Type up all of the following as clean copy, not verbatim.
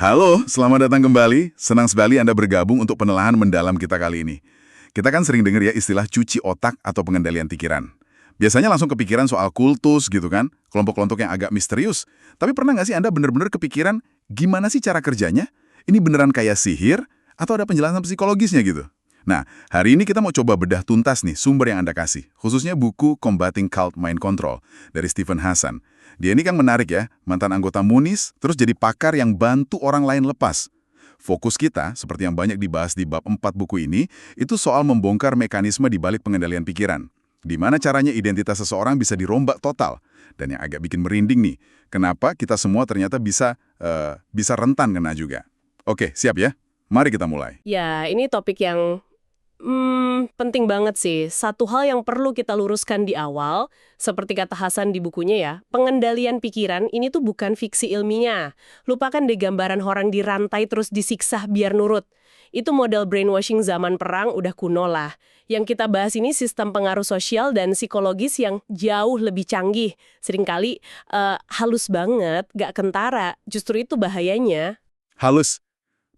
Halo, selamat datang kembali. Senang sekali Anda bergabung untuk penelaahan mendalam kita kali ini. Kita kan sering dengar ya istilah cuci otak atau pengendalian pikiran. Biasanya langsung kepikiran soal kultus gitu kan, kelompok-kelompok yang agak misterius. Tapi pernah nggak sih Anda benar-benar kepikiran gimana sih cara kerjanya? Ini beneran kayak sihir atau ada penjelasan psikologisnya gitu? Nah, hari ini kita mau coba bedah tuntas nih sumber yang Anda kasih, khususnya buku Combating Cult Mind Control dari Stephen Hassan. Dia ini kan menarik ya, mantan anggota Munis, terus jadi pakar yang bantu orang lain lepas. Fokus kita, seperti yang banyak dibahas di bab 4 buku ini, itu soal membongkar mekanisme di balik pengendalian pikiran. Di mana caranya identitas seseorang bisa dirombak total. Dan yang agak bikin merinding nih, kenapa kita semua ternyata bisa rentan kena juga. Oke, siap ya? Mari kita mulai. Ya, ini topik yang penting banget sih. Satu hal yang perlu kita luruskan di awal, seperti kata Hasan di bukunya ya, pengendalian pikiran ini tuh bukan fiksi ilmiah. Lupakan deh gambaran orang dirantai terus disiksa biar nurut. Itu model brainwashing zaman perang udah kuno lah. Yang kita bahas ini sistem pengaruh sosial dan psikologis yang jauh lebih canggih. Seringkali halus banget, gak kentara. Justru itu bahayanya. Halus?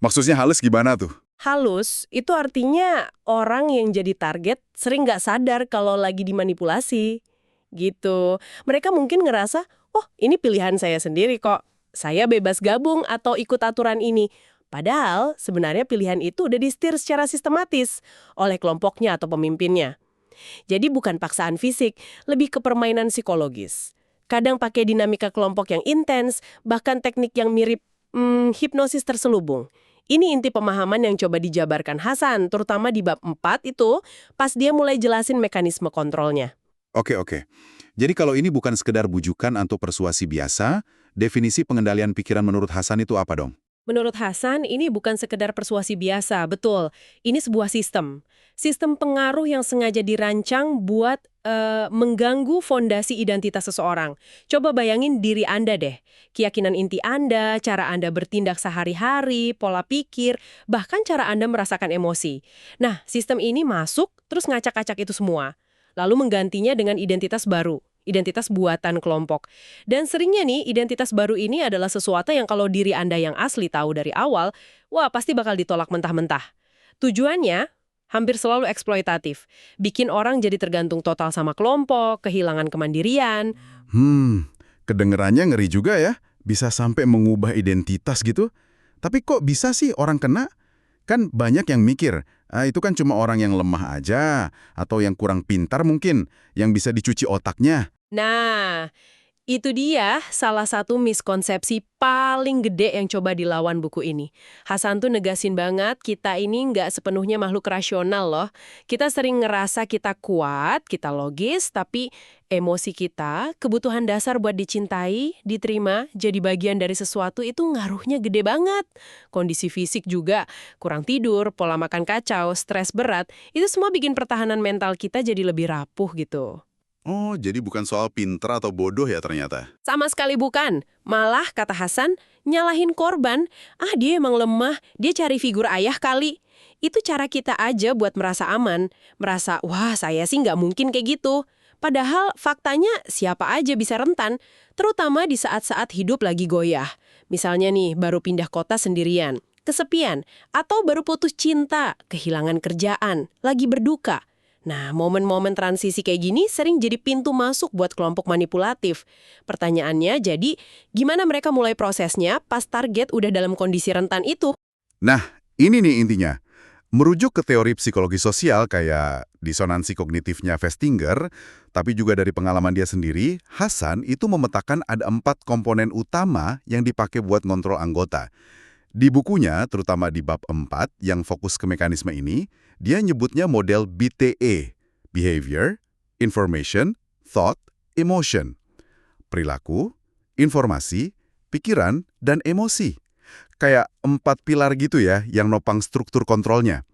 Maksudnya halus gimana tuh? Halus, itu artinya orang yang jadi target sering nggak sadar kalau lagi dimanipulasi. Gitu. Mereka mungkin ngerasa, oh ini pilihan saya sendiri kok. Saya bebas gabung atau ikut aturan ini. Padahal sebenarnya pilihan itu udah disetir secara sistematis oleh kelompoknya atau pemimpinnya. Jadi bukan paksaan fisik, lebih ke permainan psikologis. Kadang pakai dinamika kelompok yang intens, bahkan teknik yang mirip hipnosis terselubung. Ini inti pemahaman yang coba dijabarkan Hasan, terutama di bab 4 itu, pas dia mulai jelasin mekanisme kontrolnya. Oke. Jadi kalau ini bukan sekedar bujukan atau persuasi biasa, definisi pengendalian pikiran menurut Hasan itu apa dong? Menurut Hasan, ini bukan sekedar persuasi biasa, betul. Ini sebuah sistem. Sistem pengaruh yang sengaja dirancang buat mengganggu fondasi identitas seseorang. Coba bayangin diri Anda deh. Keyakinan inti Anda, cara Anda bertindak sehari-hari, pola pikir, bahkan cara Anda merasakan emosi. Nah, sistem ini masuk, terus ngacak-acak itu semua. Lalu menggantinya dengan identitas baru. Identitas buatan kelompok. Dan seringnya nih, identitas baru ini adalah sesuatu yang kalau diri Anda yang asli tahu dari awal, wah pasti bakal ditolak mentah-mentah. Tujuannya hampir selalu eksploitatif. Bikin orang jadi tergantung total sama kelompok, kehilangan kemandirian. Kedengerannya ngeri juga ya. Bisa sampai mengubah identitas gitu. Tapi kok bisa sih orang kena? Kan banyak yang mikir, itu kan cuma orang yang lemah aja, atau yang kurang pintar mungkin, yang bisa dicuci otaknya. Nah, itu dia salah satu miskonsepsi paling gede yang coba dilawan buku ini. Hasan tuh negasin banget kita ini nggak sepenuhnya makhluk rasional loh. Kita sering ngerasa kita kuat, kita logis, tapi emosi kita, kebutuhan dasar buat dicintai, diterima, jadi bagian dari sesuatu itu ngaruhnya gede banget. Kondisi fisik juga, kurang tidur, pola makan kacau, stres berat, itu semua bikin pertahanan mental kita jadi lebih rapuh gitu. Oh, jadi bukan soal pintar atau bodoh ya ternyata. Sama sekali bukan. Malah, kata Hasan, nyalahin korban. Ah, dia emang lemah, dia cari figur ayah kali. Itu cara kita aja buat merasa aman. Merasa, wah saya sih nggak mungkin kayak gitu. Padahal faktanya siapa aja bisa rentan. Terutama di saat-saat hidup lagi goyah. Misalnya nih, baru pindah kota sendirian, kesepian, atau baru putus cinta, kehilangan kerjaan, lagi berduka. Nah, momen-momen transisi kayak gini sering jadi pintu masuk buat kelompok manipulatif. Pertanyaannya jadi, gimana mereka mulai prosesnya pas target udah dalam kondisi rentan itu? Nah, ini nih intinya. Merujuk ke teori psikologi sosial kayak disonansi kognitifnya Festinger, tapi juga dari pengalaman dia sendiri, Hasan itu memetakan ada 4 komponen utama yang dipakai buat ngontrol anggota. Di bukunya, terutama di bab 4 yang fokus ke mekanisme ini, dia nyebutnya model BTE, Behavior, Information, Thought, Emotion. Perilaku, informasi, pikiran, dan emosi. Kayak 4 pilar gitu ya yang nopang struktur kontrolnya.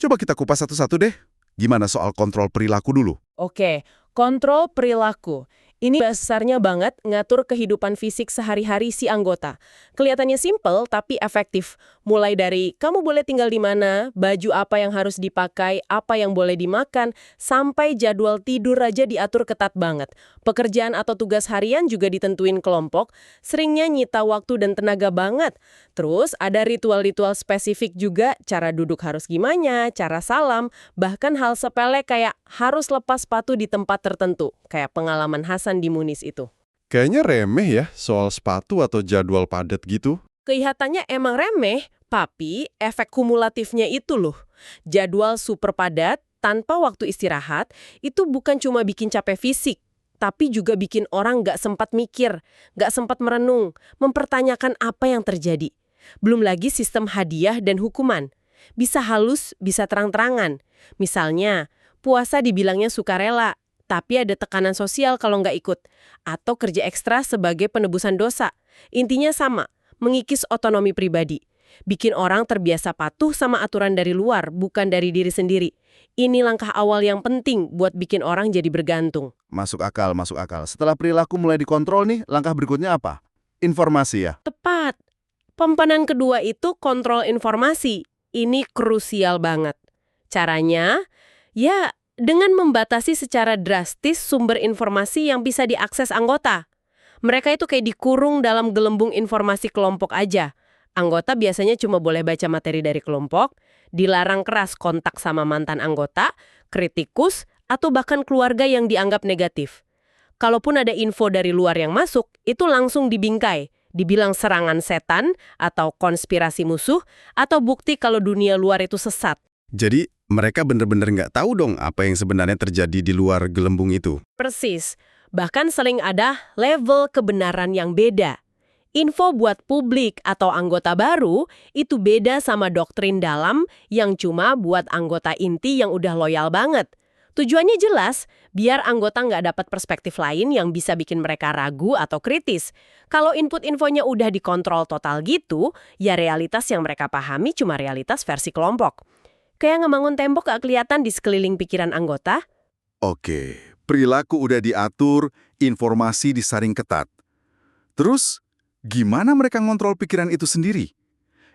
Coba kita kupas satu-satu deh. Gimana soal kontrol perilaku dulu? Oke, kontrol perilaku. Ini dasarnya banget ngatur kehidupan fisik sehari-hari si anggota. Kelihatannya simple tapi efektif. Mulai dari kamu boleh tinggal di mana, baju apa yang harus dipakai, apa yang boleh dimakan, sampai jadwal tidur aja diatur ketat banget. Pekerjaan atau tugas harian juga ditentuin kelompok, seringnya nyita waktu dan tenaga banget. Terus ada ritual-ritual spesifik juga, cara duduk harus gimana, cara salam, bahkan hal sepele kayak harus lepas sepatu di tempat tertentu, kayak pengalaman Hasan di Munis itu. Kayaknya remeh ya soal sepatu atau jadwal padat gitu. Kelihatannya emang remeh, tapi efek kumulatifnya itu loh. Jadwal super padat, tanpa waktu istirahat, itu bukan cuma bikin capek fisik, tapi juga bikin orang nggak sempat mikir, nggak sempat merenung, mempertanyakan apa yang terjadi. Belum lagi sistem hadiah dan hukuman. Bisa halus, bisa terang-terangan. Misalnya, puasa dibilangnya sukarela, tapi ada tekanan sosial kalau nggak ikut. Atau kerja ekstra sebagai penebusan dosa. Intinya sama, mengikis otonomi pribadi. Bikin orang terbiasa patuh sama aturan dari luar, bukan dari diri sendiri. Ini langkah awal yang penting buat bikin orang jadi bergantung. Masuk akal, masuk akal. Setelah perilaku mulai dikontrol nih, langkah berikutnya apa? Informasi ya? Tepat. Pemenan kedua itu kontrol informasi. Ini krusial banget. Caranya, ya dengan membatasi secara drastis sumber informasi yang bisa diakses anggota. Mereka itu kayak dikurung dalam gelembung informasi kelompok aja. Anggota biasanya cuma boleh baca materi dari kelompok, dilarang keras kontak sama mantan anggota, kritikus, atau bahkan keluarga yang dianggap negatif. Kalaupun ada info dari luar yang masuk, itu langsung dibingkai. Dibilang serangan setan, atau konspirasi musuh, atau bukti kalau dunia luar itu sesat. Jadi mereka benar-benar nggak tahu dong apa yang sebenarnya terjadi di luar gelembung itu. Persis. Bahkan sering ada level kebenaran yang beda. Info buat publik atau anggota baru itu beda sama doktrin dalam yang cuma buat anggota inti yang udah loyal banget. Tujuannya jelas, biar anggota nggak dapat perspektif lain yang bisa bikin mereka ragu atau kritis. Kalau input infonya udah dikontrol total gitu, ya realitas yang mereka pahami cuma realitas versi kelompok. Kayak ngebangun tembok gak kelihatan di sekeliling pikiran anggota. Oke, perilaku udah diatur, informasi disaring ketat. Terus, gimana mereka ngontrol pikiran itu sendiri?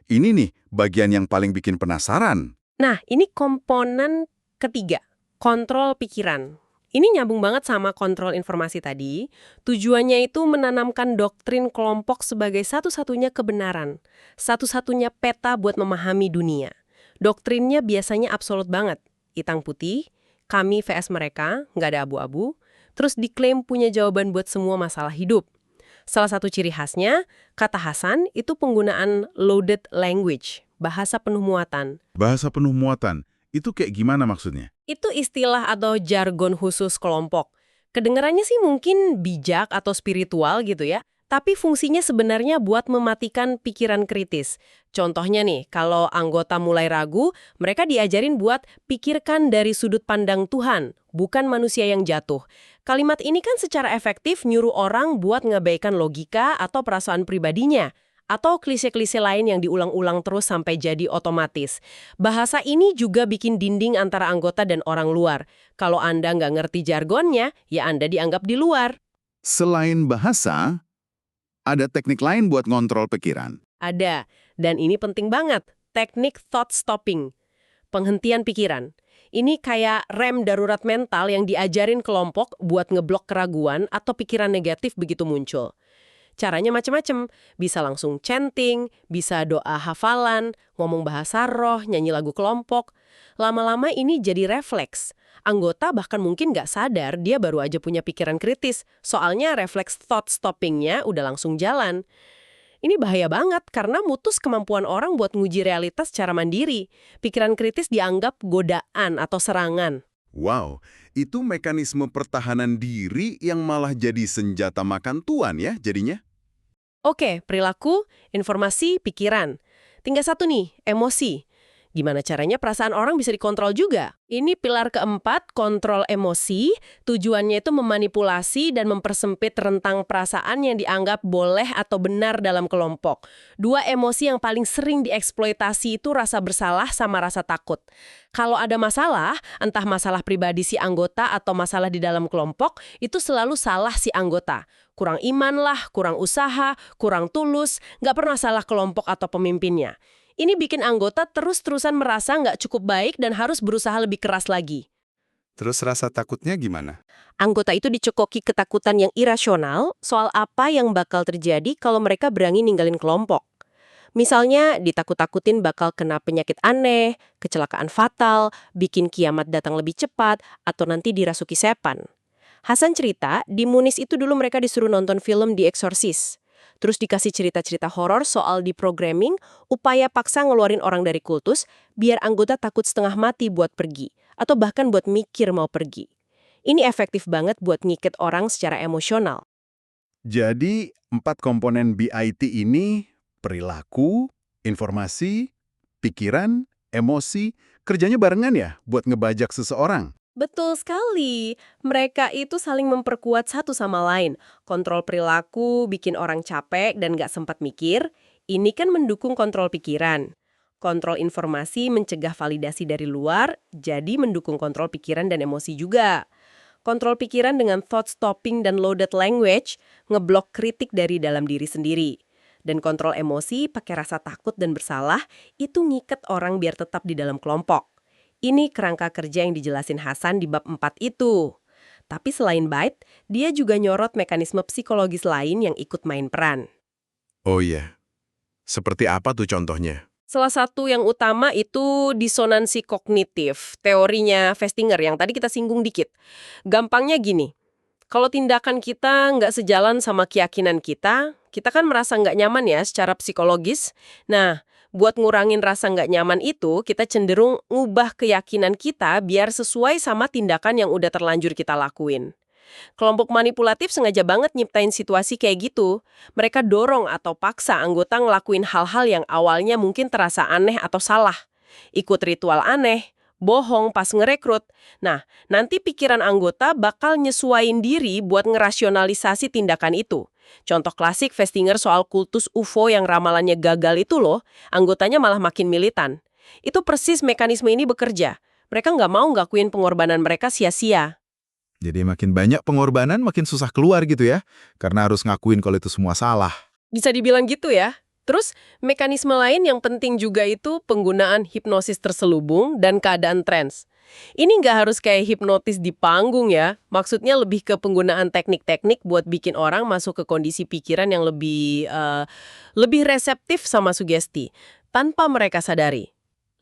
Ini nih, bagian yang paling bikin penasaran. Nah, ini komponen ketiga, kontrol pikiran. Ini nyambung banget sama kontrol informasi tadi. Tujuannya itu menanamkan doktrin kelompok sebagai satu-satunya kebenaran, satu-satunya peta buat memahami dunia. Doktrinnya biasanya absolut banget, hitam putih, kami vs mereka, nggak ada abu-abu, terus diklaim punya jawaban buat semua masalah hidup. Salah satu ciri khasnya, kata Hasan, itu penggunaan loaded language, bahasa penuh muatan. Bahasa penuh muatan, itu kayak gimana maksudnya? Itu istilah atau jargon khusus kelompok. Kedengarannya sih mungkin bijak atau spiritual gitu ya, tapi fungsinya sebenarnya buat mematikan pikiran kritis. Contohnya nih, kalau anggota mulai ragu, mereka diajarin buat pikirkan dari sudut pandang Tuhan, bukan manusia yang jatuh. Kalimat ini kan secara efektif nyuruh orang buat ngabaikan logika atau perasaan pribadinya, atau klise-klise lain yang diulang-ulang terus sampai jadi otomatis. Bahasa ini juga bikin dinding antara anggota dan orang luar. Kalau Anda nggak ngerti jargonnya, ya Anda dianggap di luar. Selain bahasa, ada teknik lain buat ngontrol pikiran. Ada, dan ini penting banget, teknik thought stopping, penghentian pikiran. Ini kayak rem darurat mental yang diajarin kelompok buat ngeblok keraguan atau pikiran negatif begitu muncul. Caranya macam-macam, bisa langsung chanting, bisa doa hafalan, ngomong bahasa roh, nyanyi lagu kelompok. Lama-lama ini jadi refleks. Anggota bahkan mungkin nggak sadar dia baru aja punya pikiran kritis, soalnya refleks thought stopping-nya udah langsung jalan. Ini bahaya banget karena mutus kemampuan orang buat nguji realitas secara mandiri. Pikiran kritis dianggap godaan atau serangan. Wow, itu mekanisme pertahanan diri yang malah jadi senjata makan tuan ya jadinya? Oke, perilaku, informasi, pikiran. Tinggal satu nih, emosi. Gimana caranya perasaan orang bisa dikontrol juga? Ini pilar keempat, kontrol emosi. Tujuannya itu memanipulasi dan mempersempit rentang perasaan yang dianggap boleh atau benar dalam kelompok. Dua emosi yang paling sering dieksploitasi itu rasa bersalah sama rasa takut. Kalau ada masalah, entah masalah pribadi si anggota atau masalah di dalam kelompok, itu selalu salah si anggota. Kurang iman lah, kurang usaha, kurang tulus, nggak pernah salah kelompok atau pemimpinnya. Ini bikin anggota terus-terusan merasa nggak cukup baik dan harus berusaha lebih keras lagi. Terus rasa takutnya gimana? Anggota itu dicekoki ketakutan yang irasional soal apa yang bakal terjadi kalau mereka berani ninggalin kelompok. Misalnya, ditakut-takutin bakal kena penyakit aneh, kecelakaan fatal, bikin kiamat datang lebih cepat, atau nanti dirasuki setan. Hasan cerita, di Munis itu dulu mereka disuruh nonton film The Exorcist. Terus dikasih cerita-cerita horor soal deprogramming, upaya paksa ngeluarin orang dari kultus, biar anggota takut setengah mati buat pergi, atau bahkan buat mikir mau pergi. Ini efektif banget buat ngiket orang secara emosional. Jadi, 4 komponen BIT ini, perilaku, informasi, pikiran, emosi, kerjanya barengan ya buat ngebajak seseorang. Betul sekali. Mereka itu saling memperkuat satu sama lain. Kontrol perilaku bikin orang capek dan nggak sempat mikir. Ini kan mendukung kontrol pikiran. Kontrol informasi mencegah validasi dari luar, jadi mendukung kontrol pikiran dan emosi juga. Kontrol pikiran dengan thought stopping dan loaded language ngeblok kritik dari dalam diri sendiri. Dan kontrol emosi pakai rasa takut dan bersalah itu ngiket orang biar tetap di dalam kelompok. Ini kerangka kerja yang dijelasin Hasan di bab 4 itu. Tapi selain bait, dia juga nyorot mekanisme psikologis lain yang ikut main peran. Oh iya. Seperti apa tuh contohnya? Salah satu yang utama itu disonansi kognitif, teorinya Festinger yang tadi kita singgung dikit. Gampangnya gini, kalau tindakan kita nggak sejalan sama keyakinan kita kan merasa nggak nyaman ya secara psikologis. Nah, buat ngurangin rasa nggak nyaman itu, kita cenderung ngubah keyakinan kita biar sesuai sama tindakan yang udah terlanjur kita lakuin. Kelompok manipulatif sengaja banget nyiptain situasi kayak gitu. Mereka dorong atau paksa anggota ngelakuin hal-hal yang awalnya mungkin terasa aneh atau salah. Ikut ritual aneh, bohong pas ngerekrut. Nah, nanti pikiran anggota bakal nyesuain diri buat ngerasionalisasi tindakan itu. Contoh klasik Festinger soal kultus UFO yang ramalannya gagal itu loh, anggotanya malah makin militan. Itu persis mekanisme ini bekerja. Mereka nggak mau ngakuin pengorbanan mereka sia-sia. Jadi makin banyak pengorbanan, makin susah keluar gitu ya. Karena harus ngakuin kalau itu semua salah. Bisa dibilang gitu ya. Terus, mekanisme lain yang penting juga itu penggunaan hipnosis terselubung dan keadaan trans. Ini nggak harus kayak hipnotis di panggung ya. Maksudnya lebih ke penggunaan teknik-teknik buat bikin orang masuk ke kondisi pikiran yang lebih reseptif sama sugesti, tanpa mereka sadari.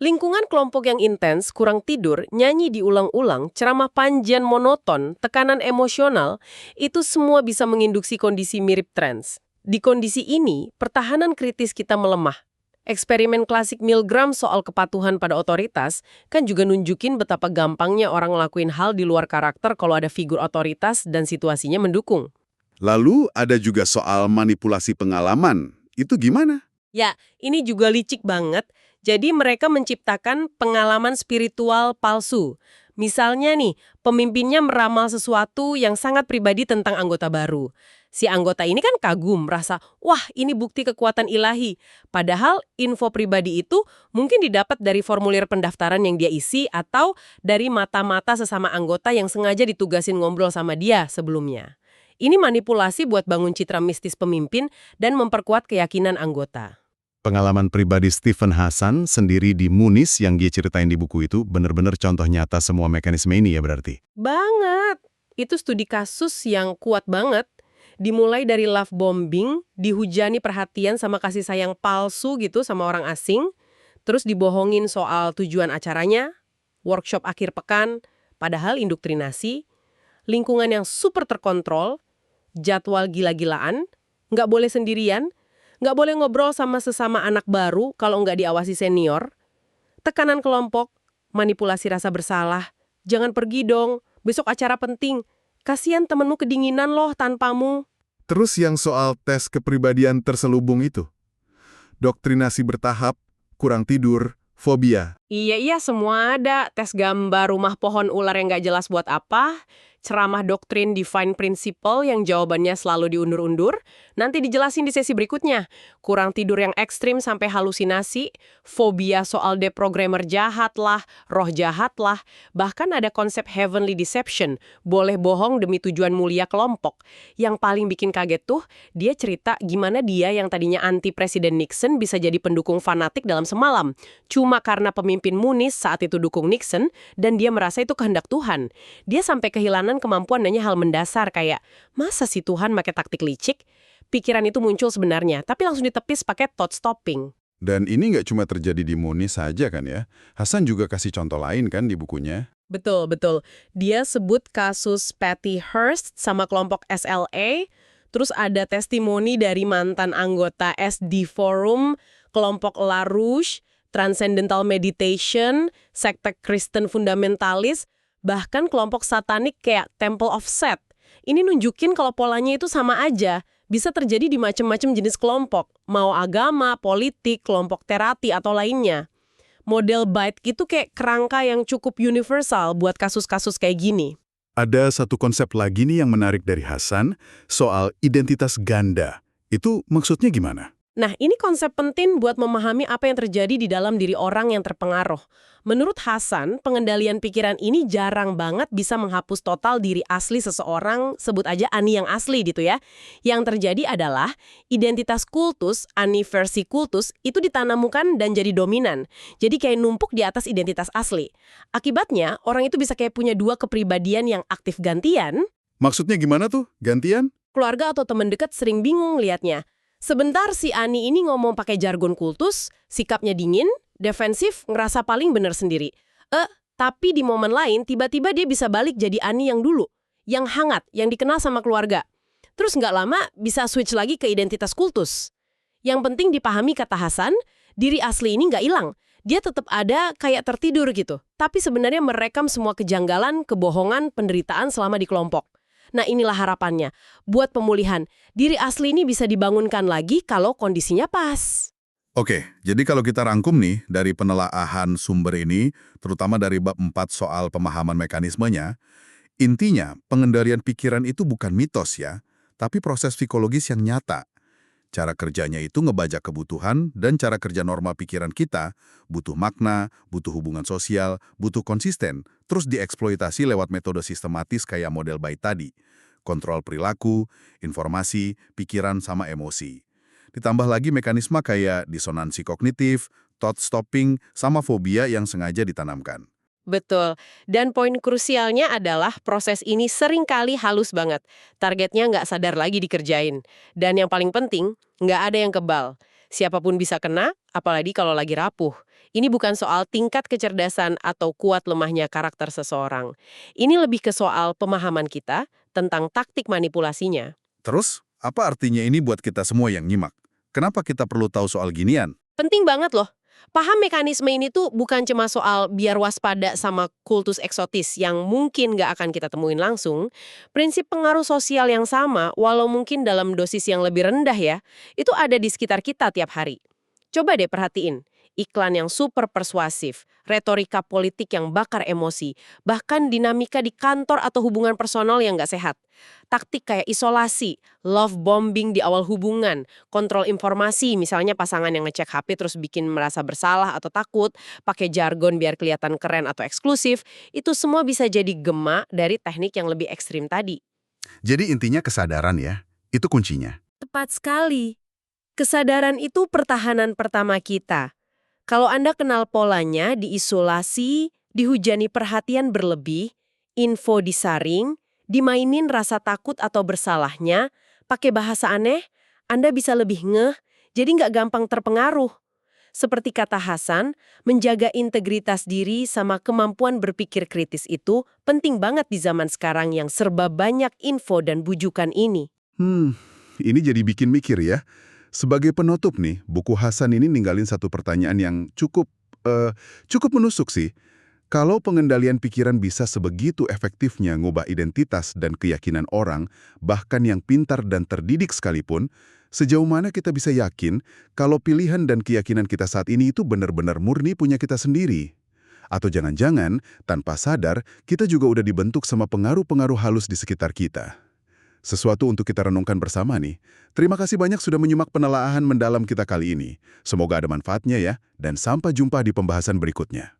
Lingkungan kelompok yang intens, kurang tidur, nyanyi diulang-ulang, ceramah panjang monoton, tekanan emosional, itu semua bisa menginduksi kondisi mirip trans. Di kondisi ini, pertahanan kritis kita melemah. Eksperimen klasik Milgram soal kepatuhan pada otoritas kan juga nunjukin betapa gampangnya orang ngelakuin hal di luar karakter kalau ada figur otoritas dan situasinya mendukung. Lalu ada juga soal manipulasi pengalaman. Itu gimana? Ya, ini juga licik banget. Jadi mereka menciptakan pengalaman spiritual palsu. Misalnya nih, pemimpinnya meramal sesuatu yang sangat pribadi tentang anggota baru. Si anggota ini kan kagum, merasa, wah ini bukti kekuatan ilahi. Padahal info pribadi itu mungkin didapat dari formulir pendaftaran yang dia isi atau dari mata-mata sesama anggota yang sengaja ditugasin ngobrol sama dia sebelumnya. Ini manipulasi buat bangun citra mistis pemimpin dan memperkuat keyakinan anggota. Pengalaman pribadi Stephen Hasan sendiri di Munis yang dia ceritain di buku itu benar-benar contoh nyata semua mekanisme ini ya berarti? Banget. Itu studi kasus yang kuat banget. Dimulai dari love bombing, dihujani perhatian sama kasih sayang palsu gitu sama orang asing, terus dibohongin soal tujuan acaranya, workshop akhir pekan, padahal indoktrinasi, lingkungan yang super terkontrol, jadwal gila-gilaan, nggak boleh sendirian, nggak boleh ngobrol sama sesama anak baru kalau nggak diawasi senior, tekanan kelompok, manipulasi rasa bersalah, jangan pergi dong, besok acara penting, kasihan temenmu kedinginan loh tanpamu. Terus yang soal tes kepribadian terselubung itu? Doktrinasi bertahap, kurang tidur, fobia. Iya, semua ada. Tes gambar rumah pohon ular yang nggak jelas buat apa, ceramah doktrin define principle yang jawabannya selalu diundur-undur, nanti dijelasin di sesi berikutnya. Kurang tidur yang ekstrim sampai halusinasi, fobia soal deprogrammer jahat lah, roh jahat lah, bahkan ada konsep heavenly deception, boleh bohong demi tujuan mulia kelompok. Yang paling bikin kaget tuh, dia cerita gimana dia yang tadinya anti Presiden Nixon bisa jadi pendukung fanatik dalam semalam. Cuma karena pemimpin Muniz saat itu dukung Nixon, dan dia merasa itu kehendak Tuhan. Dia sampai kehilangan kemampuan nanya hal mendasar kayak, masa sih Tuhan pakai taktik licik? Pikiran itu muncul sebenarnya, tapi langsung ditepis pakai thought stopping. Dan ini nggak cuma terjadi di Muniz saja kan ya. Hasan juga kasih contoh lain kan di bukunya. Betul. Dia sebut kasus Patty Hearst sama kelompok SLA, terus ada testimoni dari mantan anggota SD Forum, kelompok LaRouche, Transcendental Meditation, sekte Kristen fundamentalis, bahkan kelompok satanik kayak Temple of Set. Ini nunjukin kalau polanya itu sama aja, bisa terjadi di macam-macam jenis kelompok, mau agama, politik, kelompok terapi, atau lainnya. Model BITE itu kayak kerangka yang cukup universal buat kasus-kasus kayak gini. Ada satu konsep lagi nih yang menarik dari Hasan, soal identitas ganda. Itu maksudnya gimana? Nah, ini konsep penting buat memahami apa yang terjadi di dalam diri orang yang terpengaruh. Menurut Hasan, pengendalian pikiran ini jarang banget bisa menghapus total diri asli seseorang, sebut aja Ani yang asli gitu ya. Yang terjadi adalah identitas kultus, Ani versi kultus, itu ditanamukan dan jadi dominan. Jadi kayak numpuk di atas identitas asli. Akibatnya, orang itu bisa kayak punya dua kepribadian yang aktif gantian. Maksudnya gimana tuh, gantian? Keluarga atau teman dekat sering bingung liatnya. Sebentar si Ani ini ngomong pakai jargon kultus, sikapnya dingin, defensif, ngerasa paling bener sendiri. Tapi di momen lain tiba-tiba dia bisa balik jadi Ani yang dulu, yang hangat, yang dikenal sama keluarga. Terus nggak lama bisa switch lagi ke identitas kultus. Yang penting dipahami kata Hasan, diri asli ini nggak hilang. Dia tetap ada kayak tertidur gitu, tapi sebenarnya merekam semua kejanggalan, kebohongan, penderitaan selama di kelompok. Nah inilah harapannya. Buat pemulihan, diri asli ini bisa dibangunkan lagi kalau kondisinya pas. Oke, jadi kalau kita rangkum nih dari penelaahan sumber ini, terutama dari bab 4 soal pemahaman mekanismenya, intinya pengendalian pikiran itu bukan mitos ya, tapi proses psikologis yang nyata. Cara kerjanya itu ngebajak kebutuhan dan cara kerja normal pikiran kita, butuh makna, butuh hubungan sosial, butuh konsisten, terus dieksploitasi lewat metode sistematis kayak model BITE tadi. Kontrol perilaku, informasi, pikiran, sama emosi. Ditambah lagi mekanisme kayak disonansi kognitif, thought stopping, sama fobia yang sengaja ditanamkan. Betul. Dan poin krusialnya adalah proses ini seringkali halus banget. Targetnya nggak sadar lagi dikerjain. Dan yang paling penting, nggak ada yang kebal. Siapapun bisa kena, apalagi kalau lagi rapuh. Ini bukan soal tingkat kecerdasan atau kuat lemahnya karakter seseorang. Ini lebih ke soal pemahaman kita tentang taktik manipulasinya. Terus, apa artinya ini buat kita semua yang nyimak? Kenapa kita perlu tahu soal ginian? Penting banget loh. Paham mekanisme ini tuh bukan cuma soal biar waspada sama kultus eksotis yang mungkin nggak akan kita temuin langsung. Prinsip pengaruh sosial yang sama, walau mungkin dalam dosis yang lebih rendah ya, itu ada di sekitar kita tiap hari. Coba deh perhatiin. Iklan yang super persuasif, retorika politik yang bakar emosi, bahkan dinamika di kantor atau hubungan personal yang nggak sehat. Taktik kayak isolasi, love bombing di awal hubungan, kontrol informasi, misalnya pasangan yang ngecek HP terus bikin merasa bersalah atau takut, pakai jargon biar kelihatan keren atau eksklusif, itu semua bisa jadi gema dari teknik yang lebih ekstrim tadi. Jadi intinya kesadaran ya, itu kuncinya. Tepat sekali. Kesadaran itu pertahanan pertama kita. Kalau Anda kenal polanya, diisolasi, dihujani perhatian berlebih, info disaring, dimainin rasa takut atau bersalahnya, pakai bahasa aneh, Anda bisa lebih ngeh, jadi nggak gampang terpengaruh. Seperti kata Hasan, menjaga integritas diri sama kemampuan berpikir kritis itu penting banget di zaman sekarang yang serba banyak info dan bujukan ini. Ini jadi bikin mikir ya. Sebagai penutup nih, buku Hasan ini ninggalin satu pertanyaan yang cukup menusuk sih. Kalau pengendalian pikiran bisa sebegitu efektifnya ngubah identitas dan keyakinan orang, bahkan yang pintar dan terdidik sekalipun, Sejauh mana kita bisa yakin kalau pilihan dan keyakinan kita saat ini itu benar-benar murni punya kita sendiri? Atau jangan-jangan, tanpa sadar, kita juga udah dibentuk sama pengaruh-pengaruh halus di sekitar kita. Sesuatu untuk kita renungkan bersama nih. Terima kasih banyak sudah menyimak penelaahan mendalam kita kali ini. Semoga ada manfaatnya ya, dan sampai jumpa di pembahasan berikutnya.